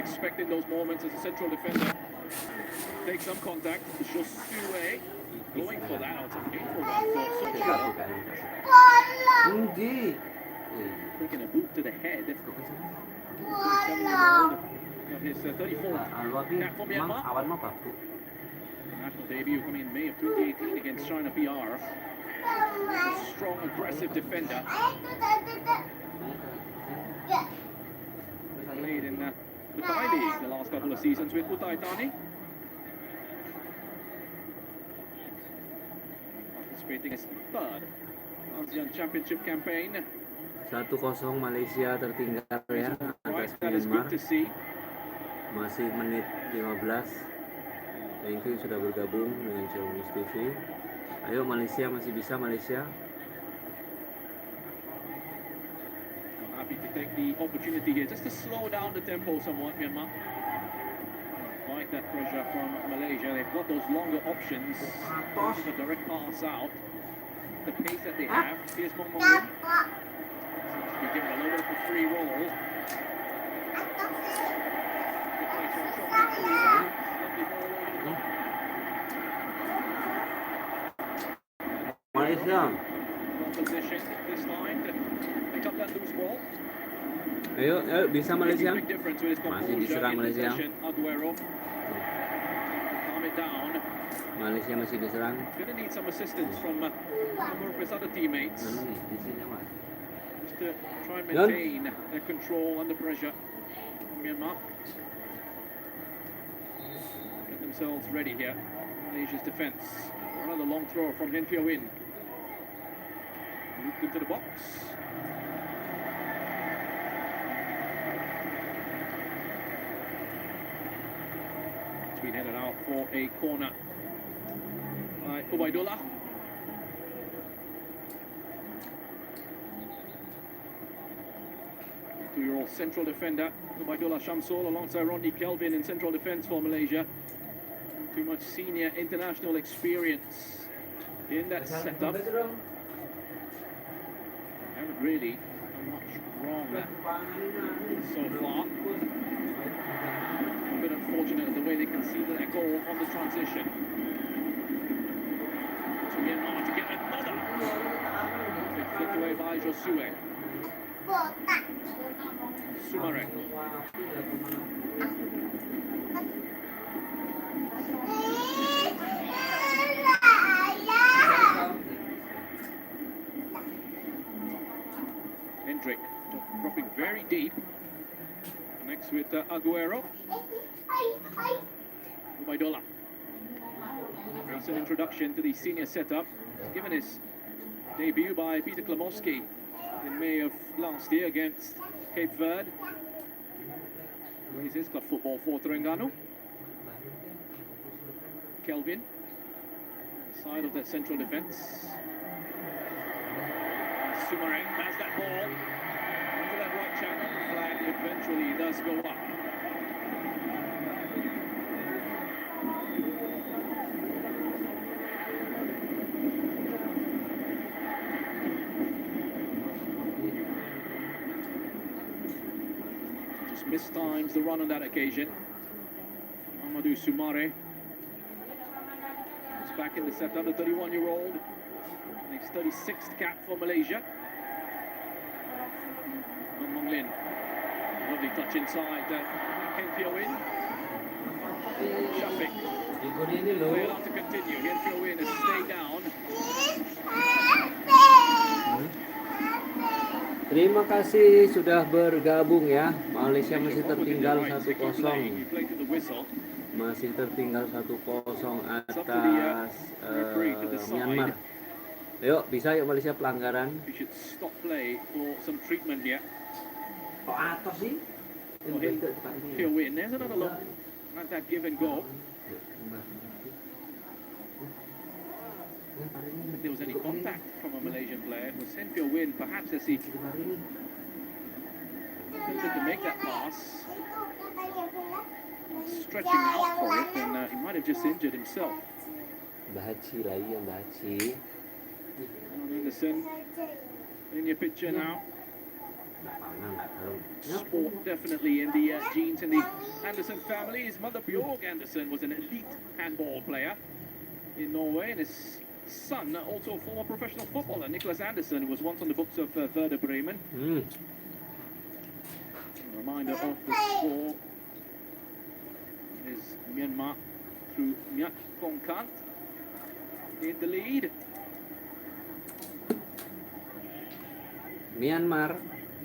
expecting those moments as a central defender. Take some contact. Josue going for that. It's a painful one for Solskjaer. Taking a boot to the head. 37-year-old of his 34th cap for Myanmar. National debut coming in May of 2018 against China PR. A strong, aggressive defender. Played in the Thai League the last couple of seasons with Uthai Thani. Participating as third ASEAN Championship campaign. 1-0 Malaysia tertinggal ya atas Myanmar. Masih menit 15. Thank you sudah bergabung dengan Xiaomi TV. Ayo Malaysia, masih bisa Malaysia. I'm happy to take the opportunity here just to slow down the tempo somewhat, Myanmar. Fight that pressure from Malaysia. They've got those longer options. The direct pass out. The pace that they have. Here's Mongmongin. Seems to be given a little bit of a free roll. Malaysia. Position this time to pick up that loose ball. Ayo, bisa Malaysia. Big difference with his Masih diserang Malaysia. Aguero. Calm it down. Malaysia masih diserang. Gonna need some assistance from a number of his other teammates. Just to try and maintain their control under pressure. Myanmar. Get themselves ready here. Malaysia's defense. Another long throw from Hien Pyo-in. Looped into the box. It's been headed out for a corner by Ubaidullah. Two-year-old central defender Ubaidullah Shamsul alongside Rodney Kelvin in central defence for Malaysia. Too much senior international experience in that setup. Haven't really done much wrong there so far. A bit unfortunate the way they conceded that goal on the transition. So Myanmar to get another. Flicked away by Josue. Sumare. Hendrick dropping very deep. Next with Aguero. Ubaidullah. Recent introduction to the senior setup. He's given his debut by Peter Klimowski in May of last year against Cape Verde. Plays his club football for Terengganu. Kelvin, side of that central defence. Sumareng has that ball into that right channel. The flag eventually does go up. Just mistimes the run on that occasion. Amadou Sumare is back in the setup, the 31-year-old. His 36th cap for Malaysia. Mong Lin. Lovely touch inside. Hien Pyo-in. Shafiq. They're allowed to continue. Hien Pyo-in has stayed down. Terima kasih sudah bergabung ya. Malaysia masih tertinggal 1-0. Masih tertinggal 1-0 atas Myanmar. Ayo, bisa yuk Malaysia pelanggaran. Stop play for some treatment here. Kok atas sih? Pyo-in, there's another look at that give and go. If there was any contact from a Malaysian player, it was Hien Pyo-in, perhaps as he attempted to make that pass, stretching out for it, and he might have just injured himself. Bahachi lagi yang Bahachi. Anderson in your picture now. Sport definitely in the genes in the Anderson family. His mother Bjorg Anderson was an elite handball player in Norway, and his son also a former professional footballer. Nicholas Anderson, who was once on the books of Werder Bremen. A reminder of the score is Myanmar through Nyak Kongkant in the lead. Myanmar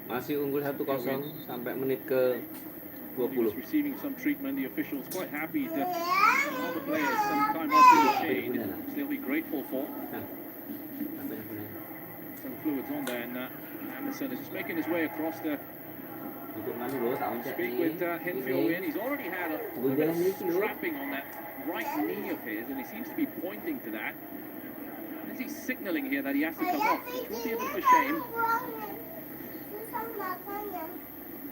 masih unggul 1-0 sampai menit ke He was 20. receiving some treatment. The officials quite happy to allow the players some time off in the shade, which they'll be grateful for. Some fluids on there, and Anderson is just making his way across the speak with Hen Fio-in. He's already had a bit of strapping on that right knee of his, and he seems to be pointing to that. As he's signalling here that he has to come off, which will be a bit of a shame.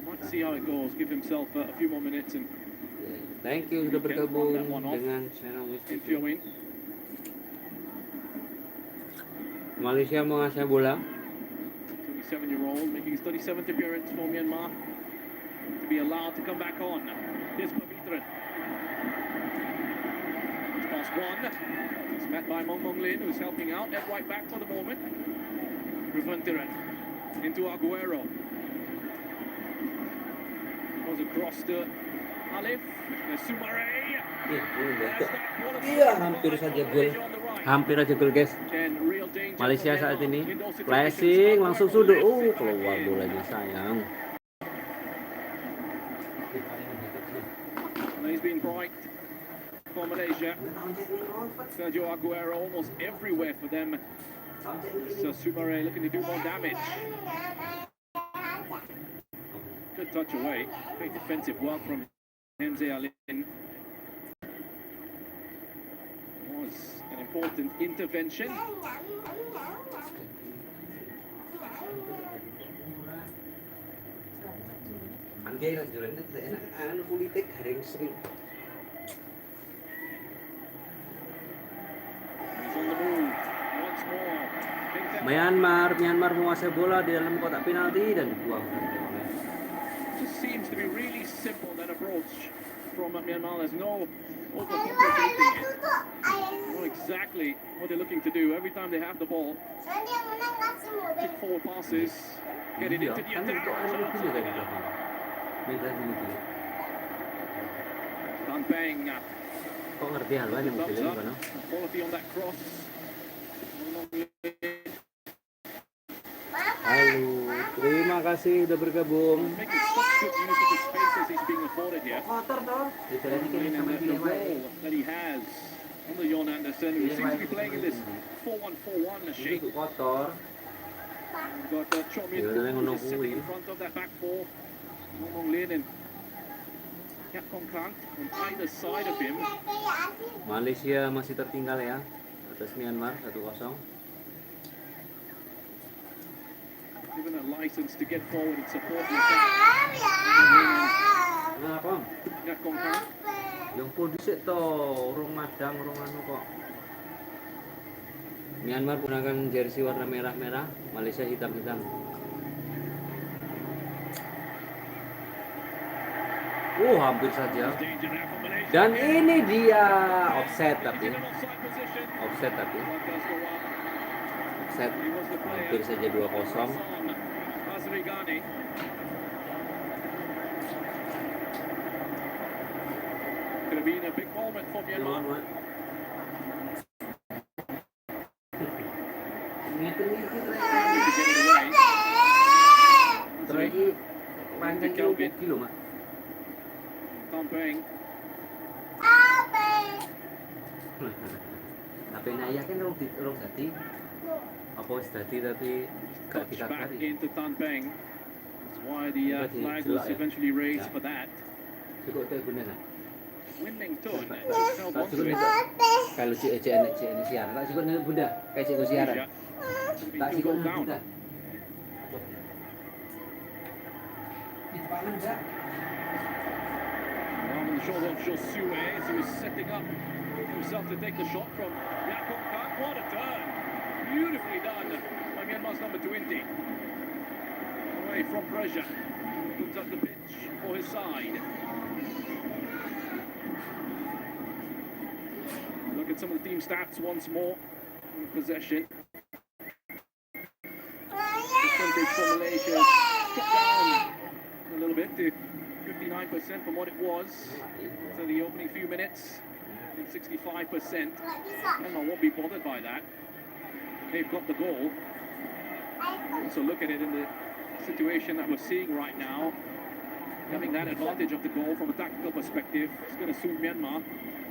Might see how it goes. Give himself a few more minutes and Thank you sudah bergabung dengan channel Hen Fio-in. Malaysia menguasai bola. 27-year-old making his 37th appearance for Myanmar to be allowed to come back on. Here's Pavitran. It's past one. It's met by Mong Lin, who's helping out. Left right back for the moment. Rivantiran into Aguero. Goes across to Alif. There's Sumare. Iya, hampir saja gol. Hampir aja gol, guys. Malaysia saat ini flashing langsung sudut. Keluar bolanya, sayang. He's been bright for Malaysia. Sergio Aguero almost everywhere for them. So Sumare looking to do more damage. Good touch away. Great defensive work from Henze Alin. Was an important intervention. Angge jualan itu enak, anu politik garing sering. He's on the move once more. Myanmar menguasai bola di dalam kotak penalti dan dibuang. Just seems to be really simple, that approach from Myanmar. There's no overcomplicating it. Know exactly what they're looking to do every time they have the ball. Quick forward passes, get it into the attack. Tan Peng. Kok ngerti haluan yang mobilnya bukan? Quality on that cross. Halo, terima kasih udah bergabung. Making such good use of the spaces he's being afforded here. Kotor toh. And the role that he has under Jon Anderson, who seems to be playing in this 4-1-4-1 shape. Kotor. Got Cho Min who's just sitting in front of that back four. Mong Lin and Nyak Kongkant on either side of him. Malaysia masih tertinggal ya atas Myanmar 1-0. Given a license to get forward and support the attack. Kenapa? Nyak Kongkant. Yang pun dhisik to, urung madang, urung anu kok. Myanmar menggunakan jersey warna merah-merah, Malaysia hitam-hitam. Hampir saja. Dan ini dia offset tapi. Offset. Hampir saja 2-0. Could have been a big moment for Myanmar. Lagi panjang kilo mak. Tan Peng. Tapi naya kan rong dadi. Apa wis dadi tapi gak Touch back dikakari. into Tan Peng. That's why the flag was eventually raised for that. Cukup tak guna kan? Winning tone. Tak cukup ni kalau cik ni siaran. Tak cukup ni bunda. Kayak cik siaran. Tak cukup ni bunda. Itu paman dah. On the shoulder of Josue as he was setting up himself to take the shot from Nyak Kongkant. What a turn! Beautifully done by Myanmar's number 20. away from pressure. Puts up the pitch for his side. Look at some of the team stats once more. In possession. Percentage for Malaysia has cut down a little bit to 59% from what it was. So the opening few minutes, I think 65%. Myanmar won't be bothered by that. They've got the goal. So look at it in the situation that we're seeing right now. Having that advantage of the goal from a tactical perspective, it's going to suit Myanmar.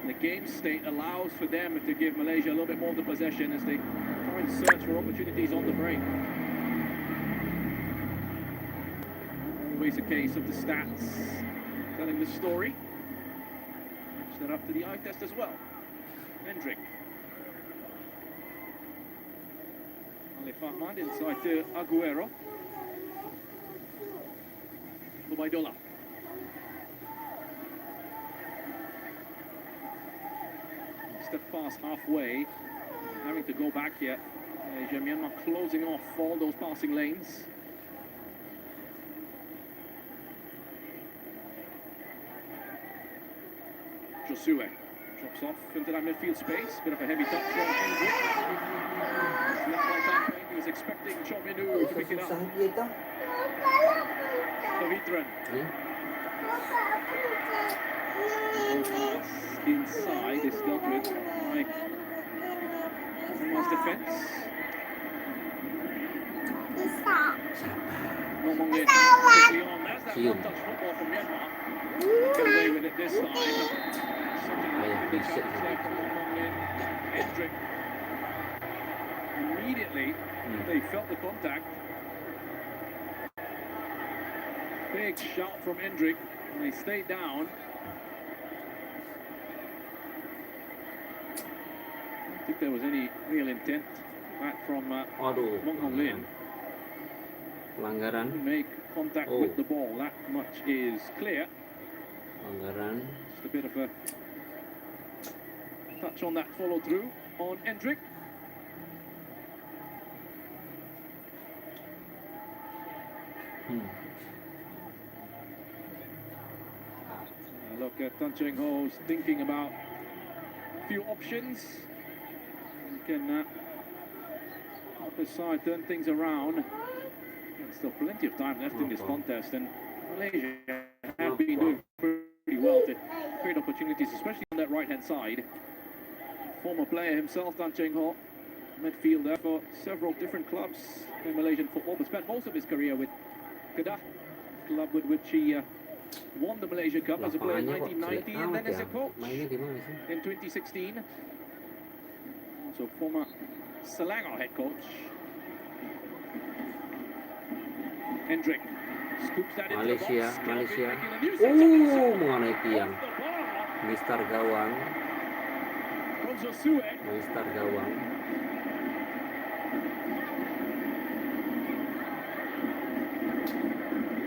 The game state allows for them to give Malaysia a little bit more of the possession as they try and search for opportunities on the break. Always a case of the stats telling the story. Match that up to the eye test as well. Hendrick. Alif Ahmad inside to Aguero. Ubaidola. Step fast halfway. Having to go back here. Myanmar closing off all those passing lanes. Josue drops off into that midfield space. Bit of a heavy touch from Hendrick. Left by Tamping. He was expecting Chominu to pick it up. Pavitran. Pass inside is dealt with by Myanmar's defence. No Mong Lin quickly on. There's that one-touch football from Myanmar. Get away with it this time. Something like the shot there from Mong Lin. Hendrick. Immediately, they felt the contact. Big shout from Hendrick, and they stayed down. I don't think there was any real intent back from Mong Lin. Pelanggaran. Make contact with the ball, that much is clear. Pelanggaran. Just a bit of a touch on that follow through on Hendrick. Look at Tan Cheng Ho's thinking about a few options. He can help his side turn things around. There's still plenty of time left in this contest, and Malaysia have been doing pretty well to create opportunities, especially on that right-hand side. Former player himself, Tan Cheng Ho, midfielder for several different clubs in Malaysian football, but spent most of his career with Kedah, club with which he won the Malaysia Cup as a player in 1990 and then as a coach in 2016. Also former Selangor head coach. Hendrick scoops that into Malaysia, the box. Malaysia. Mengenai tiang. Mister gawang. From Josue. Mister gawang.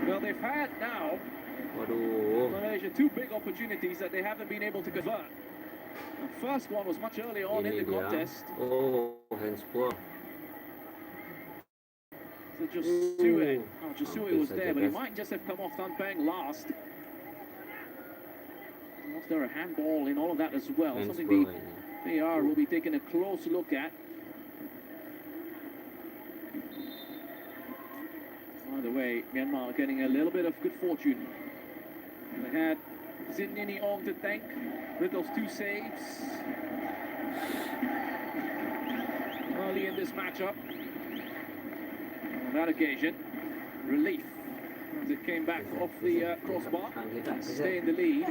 Well, they've had now Malaysia two big opportunities that they haven't been able to convert. The first one was much earlier on in the contest. Handsball. So Josue was there, but he might just have come off Tampang last. Was there a handball in all of that as well? Something the VAR will be taking a close look at. By the way, Myanmar are getting a little bit of good fortune. They had Zin Nini Ong to thank with those two saves early in this matchup. On that occasion, relief as it came back off the crossbar, stay in the lead.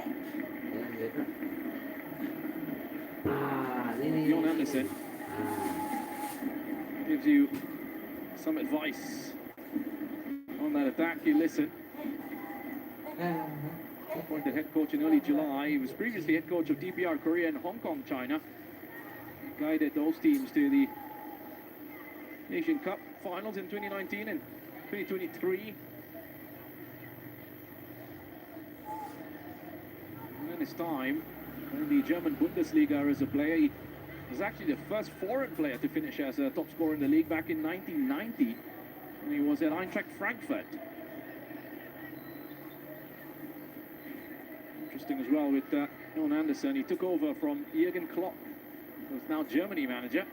Jon Anderson gives you some advice on that attack. You listen. Appointed head coach in early July. He was previously head coach of DPR Korea and Hong Kong, China. Guided those teams to the Asian Cup finals in 2019 and 2023. And then his time in the German Bundesliga as a player. He was actually the first foreign player to finish as a top scorer in the league back in 1990. He was at Eintracht Frankfurt. Interesting as well with Jon Anderson. He took over from Jürgen Klopp, who's now Germany manager.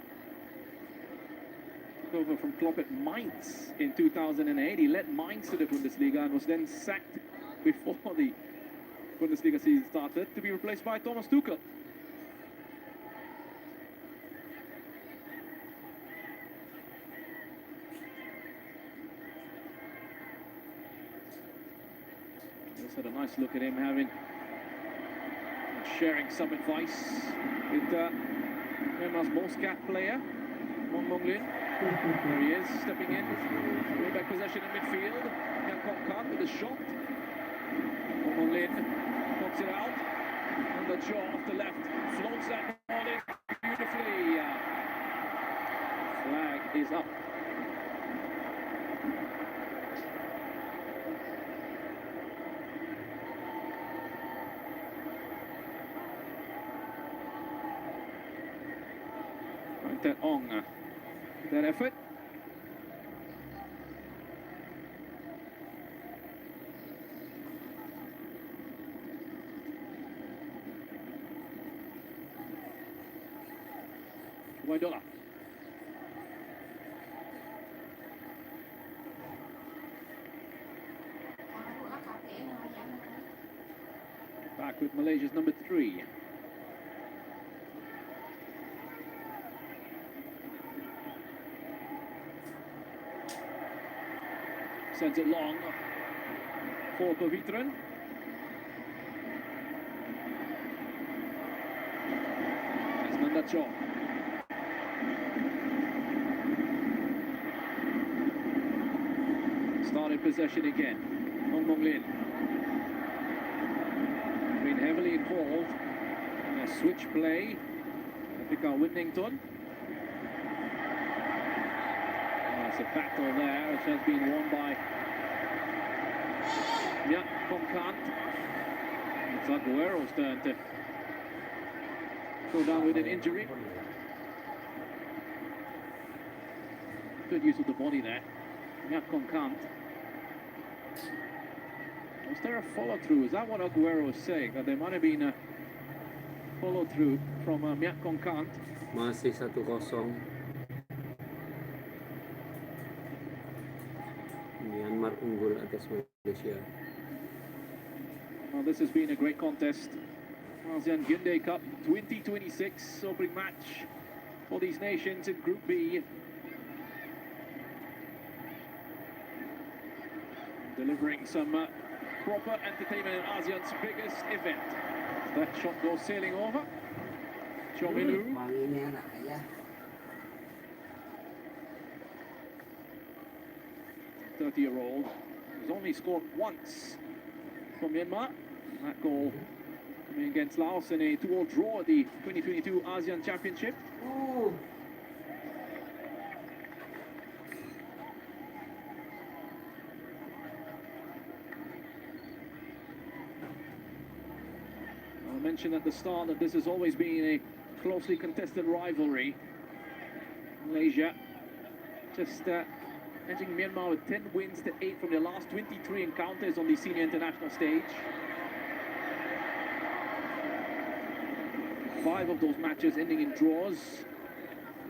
Took over from Klopp at Mainz in 2008. He led Mainz to the Bundesliga and was then sacked before the Bundesliga season started to be replaced by Thomas Tuchel. Just had a nice look at him sharing some advice with Myanmar's most cat player, Mong Lin. There he is, stepping in. Way back possession in midfield. Yang Kong Khan with a shot. Mong Lin pops it out. On the jaw off the left. Floats that ball in beautifully. Flag is up. That Ong, that effort. Waidola. Back with Malaysia's number 3. Sends it long for Pavitran. Desmond Dacho. Started possession again. Mong Lin. Been heavily involved in a switch play. Pika Whittington. It's a battle there, which has been won by Miyak Kongkant. It's Aguero's turn to go down with an injury. Good use of the body there. Miyak Kongkant. Was there a follow-through? Is that what Aguero was saying? That there might have been a follow-through from Miyak Kongkant. Masih 1-0. Myanmar unggul atas Malaysia. Well, this has been a great contest. ASEAN Hyundai Cup 2026 opening match for these nations in Group B. Delivering some proper entertainment in ASEAN's biggest event. That shot goes sailing over. Chomilu. 30-year-old has only scored once for Myanmar. That goal coming against Laos in a 2-2 draw at the 2022 ASEAN Championship. Oh. I mentioned at the start that this has always been a closely contested rivalry. Malaysia just edging Myanmar with 10 wins to 8 from their last 23 encounters on the senior international stage. 5 of those matches ending in draws.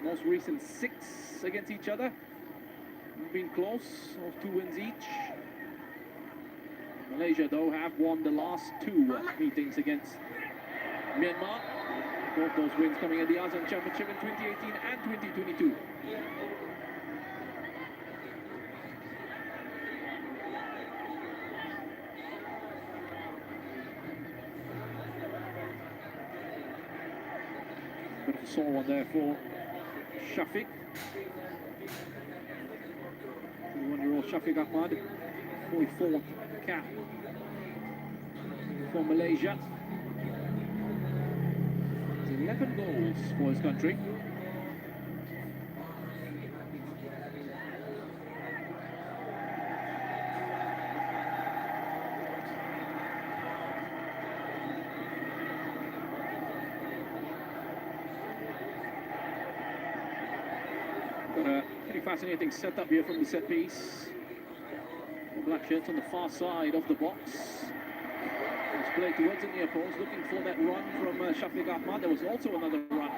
Most recent 6 against each other. Been close, those 2 wins each. Malaysia, though, have won the last 2 meetings against Myanmar. Both those wins coming at the ASEAN Championship in 2018 and 2022. Bit of a sore one there for Shafiq. 21-year-old Shafiq Ahmad, 44th cap for Malaysia. 11 goals for his country. Got a fascinating setup here from the set piece. The black shirts on the far side of the box. It's played towards the near post, looking for that run from Shafiq Ahmad. There was also another run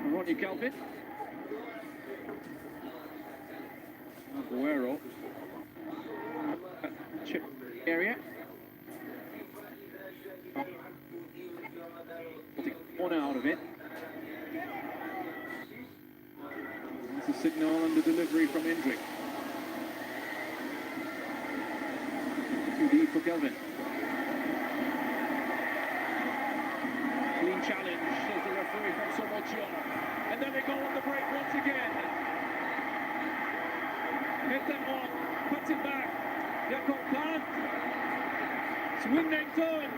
from Ronnie Kelvin. Aguero. Chip area. Take one out of it. It's a signal and the delivery from Hendrik. Too deep for Kelvin. Clean challenge, says the referee from Somochio. And then they go on the break once again. Hit that on, puts it back. Jakob Plant. Swindon Tone.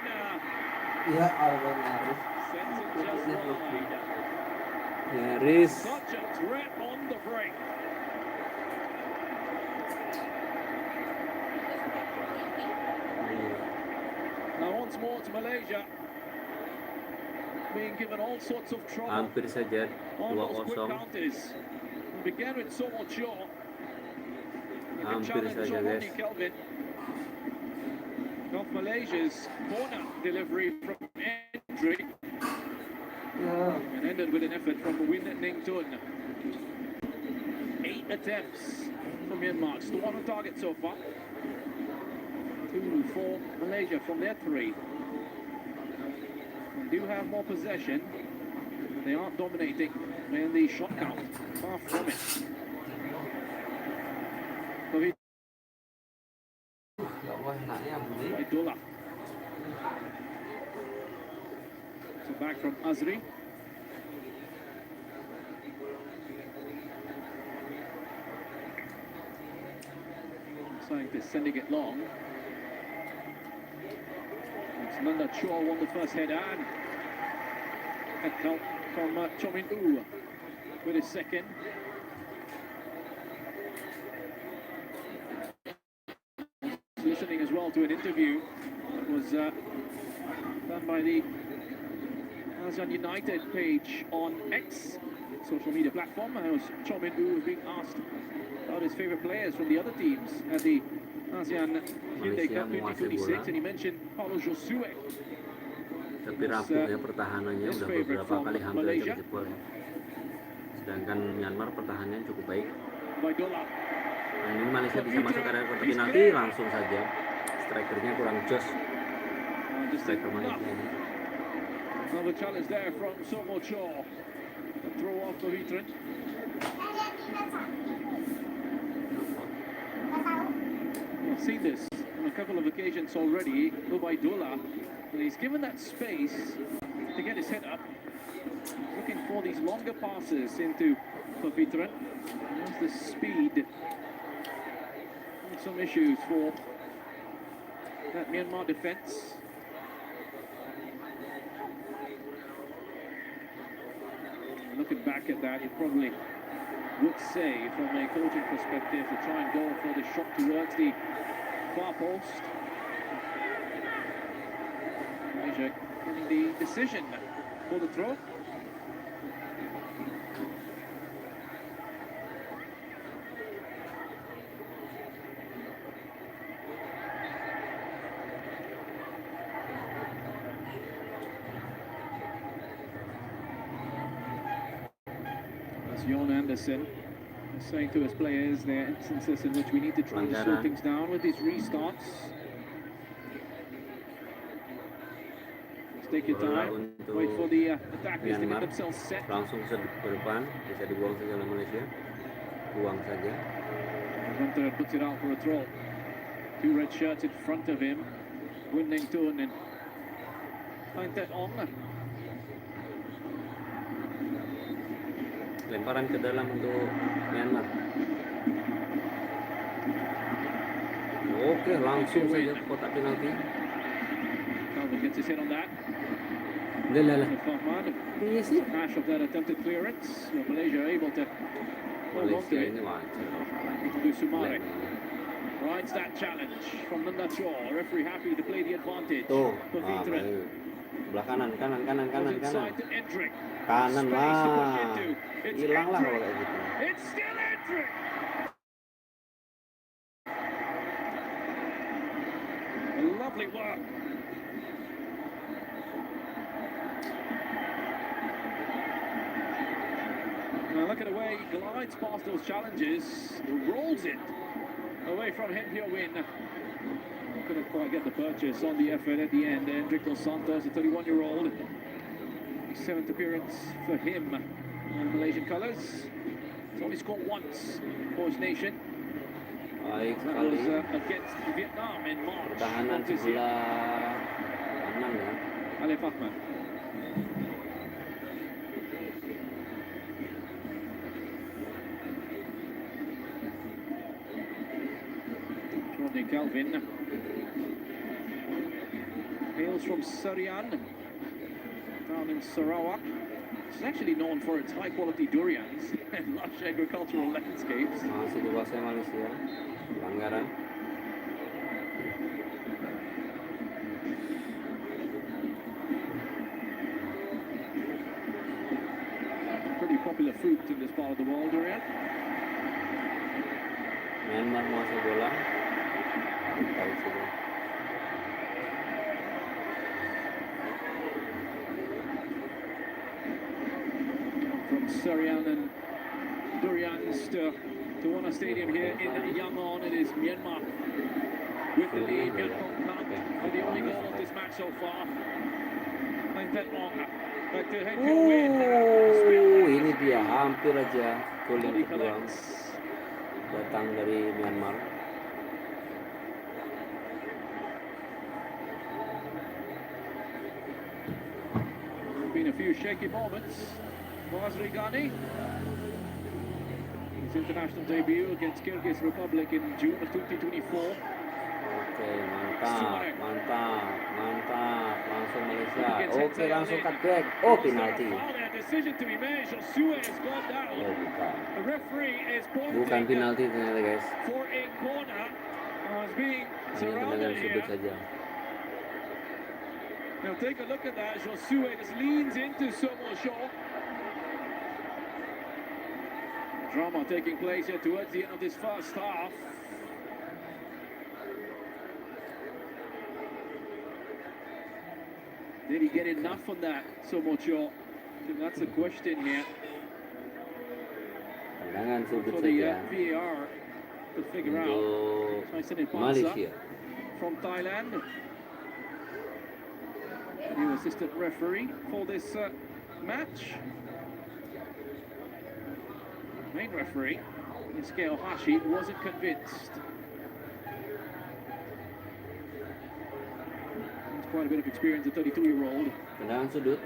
Ya Allah, nyaris. Sends it just wide. Nyaris. Such a threat on the break. Now once more to Malaysia. Being given all sorts of trouble Hampir saja on those quick 2-0. counters. We began with Somochio. Hampir saja, guys. Kelvin. Of Malaysia's corner delivery from Hendrik. Ya, And ended with an effort from Win Ning Tun. 8 attempts from Myanmar. Still one on target so far. 2 for Malaysia from their 3. They do have more possession. They aren't dominating in the shot count. Far from it. ya Allah, enaknya bunyi. Abdullah. So back from Azri. Scientists sending it long. It's Nanda Chua won the first header and help from Cho Min Oo with his second. Listening as well to an interview that was done by the ASEAN United page on X, social media platform. And it was Cho Min Oo was being asked about his favourite players from the other teams at the ASEAN Hyundai Cup 2026, and he mentioned Paulo Josue. Tapi rapuh ya pertahanannya, udah beberapa kali hampir aja jebol ya. Sedangkan Myanmar pertahanannya cukup baik. Baidola. Nah, ini Malaysia bisa masuk ke area kotak penalti langsung saja. Strikernya kurang jos. Striker Malaysia ini. Another challenge there from Somo Cho. Throw off the veteran. I've seen this on a couple of occasions already. Ubaidola, and he's given that space to get his head up, looking for these longer passes into Pavitran. There's the speed. Some issues for that Myanmar defence. Looking back at that, you probably would say, from a coaching perspective, to try and go for the shot towards the far post. Malaysia getting the decision for the throw. Jon Anderson is saying to his players there are instances in which we need to try to slow things down with these restarts. Just take your time, wait for the attackers to get themselves set. Langsung ke depan, bisa dibuang saja oleh Malaysia. Buang saja. Hunter puts it out for a throw. 2 red shirts in front of him. Win Ning Tun and find that on. Lemparan ke dalam untuk Myanmar. Oke, langsung saja ke kotak penalti. Calvin gets his head on that. Lelah. Fahman, Iya sih. crash of that attempted clearance. Malaysia able to hold on to Malaysia it. ini wajar. To Sumare. Rides that challenge from Nanda Chua. Referee happy to play the advantage. Tuh, For Veteran. sebelah kanan. Inside to Hendrik. Kanan Space to push lah. into. It's Hilang lah kalau Hendrik. kayak gitu. It's still Hendrik. hat-trick. Lovely work. Now look at the way he glides past those challenges, rolls it away from him here win. Couldn't quite get the purchase on the effort at the end. Hendrik Dos Santos, the 31-year-old. 7th appearance for him in Malaysian colours. He's only scored once for his nation. Baik That sekali. was against Vietnam in March Pertahanan of this year. sebelah kanan ya. Alif Ahmad. Rodney Calvin hails from Serian, down in Sarawak. It's actually known for its high-quality durians and lush agricultural landscapes. Masih dikuasai Malaysia. Pelanggaran. Pretty popular fruit in this part of the world, durian. Myanmar menguasai bola. Tahu sudah. From Serian and durians to Wana Stadium here in Yangon. It is Myanmar with the lead. Myanmar for the only goal of this match so far. Main Petmong back to Hen Kyo Win. Ini dia hampir aja gol yang He kedua collects. datang dari Myanmar. Been a few shaky moments for Azri Ghani. His international debut against Kyrgyz Republic in June of 2024. Oke, mantap. Langsung Malaysia. Oke, langsung cutback. Oh, penalti. Decision to be made. Josue has gone down. Oh, bukan. The referee is Bukan pointing penalti ternyata, guys. for a corner. As being Hanya surrounded tendangan sudut here. saja. Now take a look at that. Josue just leans into Somo Shaw. Drama taking place here towards the end of this first half. Did he get enough on that, Somo Shaw? I think that's the question here Tendangan sudut for the saja VAR to figure out. untuk Tyson Malaysia. from Thailand. New assistant referee for this match. Main referee, Iskeo Hashi, wasn't convinced. He's quite a bit of experience, a 32-year-old. Tendangan sudut.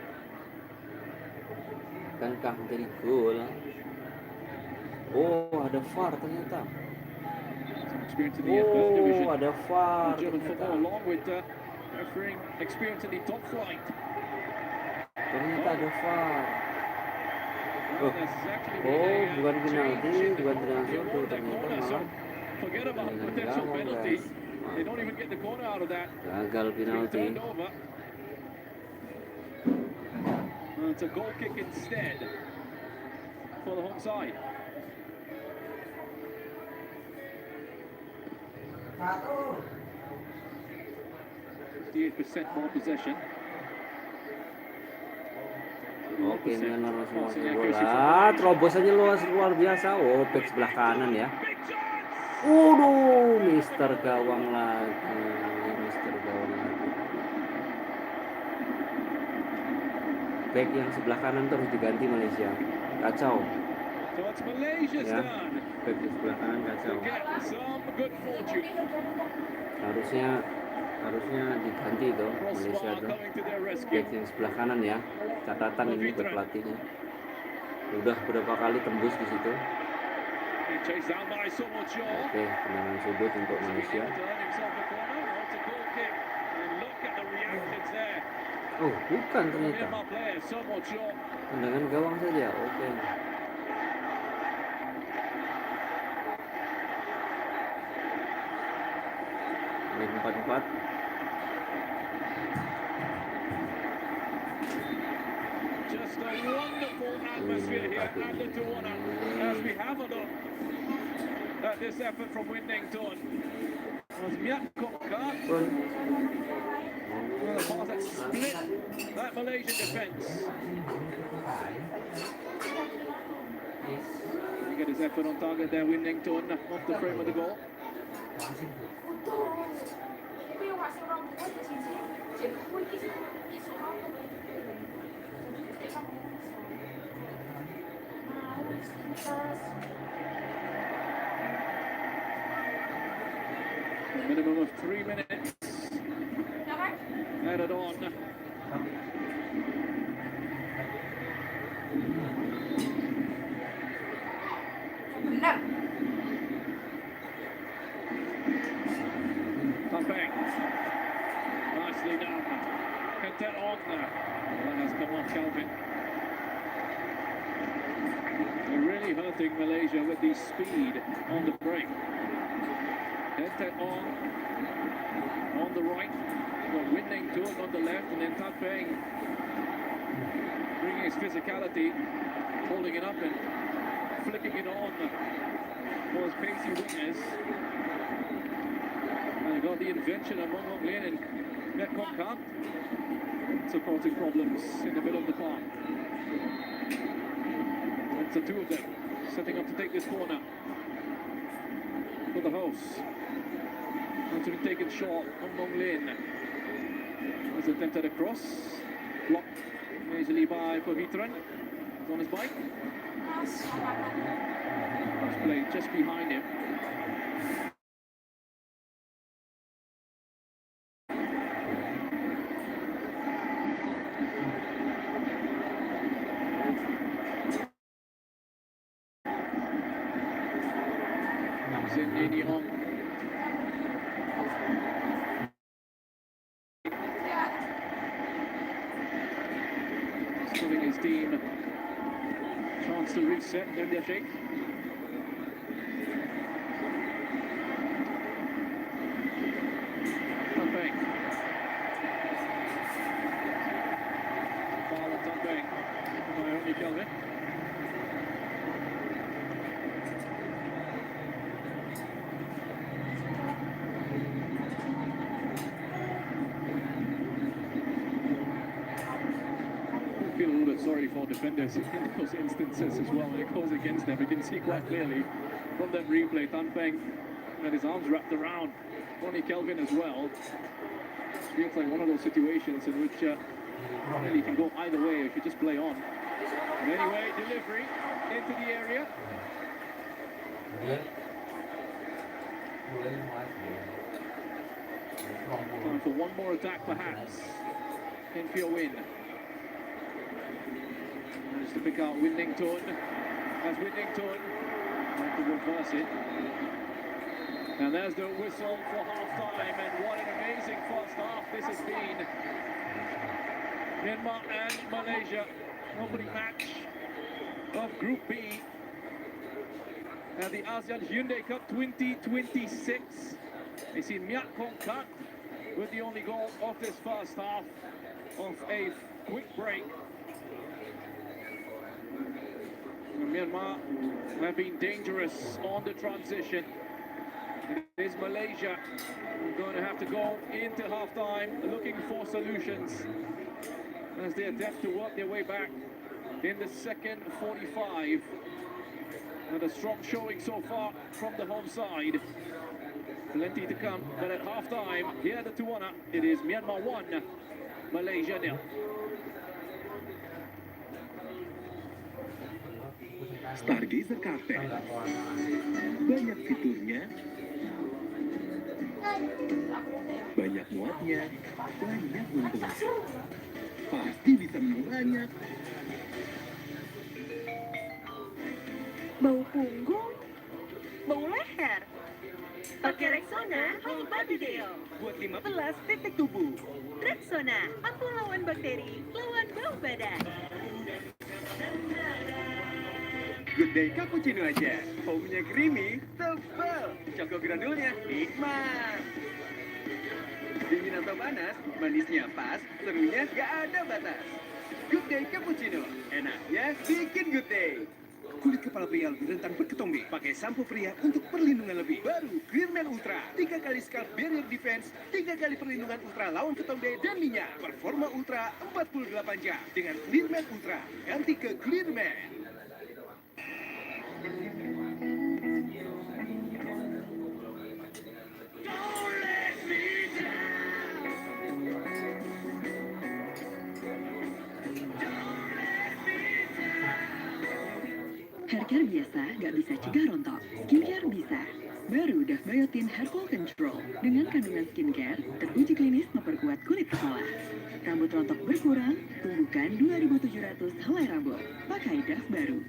Akankah menjadi gol? Oh, ada VAR ternyata. Some experience in the first division. Oh, ada VAR German ternyata. football, along with refereeing experience in the top flight. Ternyata ada VAR. Well, this has actually been Oh, a, bukan change penalti, in the bukan tendangan rule sudut, of that ternyata corner, so malah forget about tendangan potential gawang, penalty. guys. They don't even get the corner out of that. Gagal It's been penalti. turned over. Well, it's a goal kick instead for the home side. Satu. 58% more possession. Oke, Myanmar masih Passing menguasai accuracy bola. from Terobosannya luar biasa. Oh, back sebelah kanan ya. Big chance! Waduh, Mister Gawang lagi. Back yang sebelah kanan terus diganti Malaysia. Kacau. So it's Malaysia's Ya. turn Back di sebelah kanan to kacau. get some good fortune. Harusnya diganti tuh Malaysia Crossbar tuh. coming to their rescue. Back yang sebelah kanan ya. Catatan ini buat pelatihnya. Udah berapa kali tembus di situ. He chased down by Somo Shaw. Oke, tendangan sudut untuk Malaysia. To earn himself a corner. Oh, it's a goal kick. And look at the reactions there. Oh, bukan The ternyata. Myanmar player, Somo Shaw. Tendangan gawang saja. Oke. Menit 44. Just a wonderful atmosphere here at the Tawana as we have a look at this effort from Winnington. Was Myatkonka. Pun. Well, a pass that split that Malaysian defence. Get his effort on target there, Winnington, off the frame of the goal. Minimum of 3 minutes added on. Tampang. Nicely done. Content on there. That has come off Calvin. They're really hurting Malaysia with the speed on the break. Content on the right. Got Winnington on the left, and then Tampang bringing his physicality, holding it up and flicking it on for his pacey wingers. And you got the invention of Mong Lin and Myatkonka supporting problems in the middle of the park. It's the two of them setting up to take this corner for the hosts. And to be taken short on Mong Lin. As attempted a cross, blocked easily by Pavitran. He's on his bike. It's played just behind him. Zindini on. Giving his team a chance to reset their shake. Tampang. Foul on Tampang by only Kelvin. I feel a little bit sorry for defenders in those instances as well. When it goes against them, you can see quite clearly from that replay. Tampang had his arms wrapped around Ronnie Kelvin as well. Feels like one of those situations in which really can go either way if you just play on. But anyway, delivery into the area. Time for one more attack perhaps in for a win. Managed to pick out Winnington. As Winnington trying to reverse it. And there's the whistle for half-time, and what an amazing first half this has been. Myanmar and Malaysia, opening match of Group B at the ASEAN Hyundai Cup 2026. They see Myatkonka with the only goal of this first half of a quick break. Myanmar have been dangerous on the transition. It is Malaysia going to have to go into half-time looking for solutions as they attempt to work their way back in the second 45. And a strong showing so far from the home side. Plenty to come, but at half-time, here the Tuana, it is Myanmar 1, Malaysia 0. Stargazer Carpet. Banyak fiturnya, banyak muatnya, banyak untungnya. Pasti bisa menang banyak. Bau punggung, bau leher. Pakai Rexona, obat Deo. Buat 15 titik tubuh. Rexona, ampuh lawan bakteri, lawan bau badan. Good Day Cappuccino aja. Foamnya creamy, tebal. Choco granulnya nikmat. Dingin atau panas, manisnya pas, serunya gak ada batas. Good Day Cappuccino, enaknya bikin Good Day. Kulit kepala pria lebih rentan berketombe. Pakai sampo pria untuk perlindungan lebih. Baru Clearman Ultra. 3 kali scalp barrier defense, 3 kali perlindungan ultra lawan ketombe dan minyak. Performa ultra 48 jam. Dengan Clearman Ultra, ganti ke Clearman. Haircare biasa nggak bisa cegah rontok, skincare bisa. Baru Dove Biotin Hair Fall Control dengan kandungan skincare teruji klinis memperkuat kulit kepala. Rambut rontok berkurang, tumbuhkan 2.700 helai rambut. Pakai Dove baru.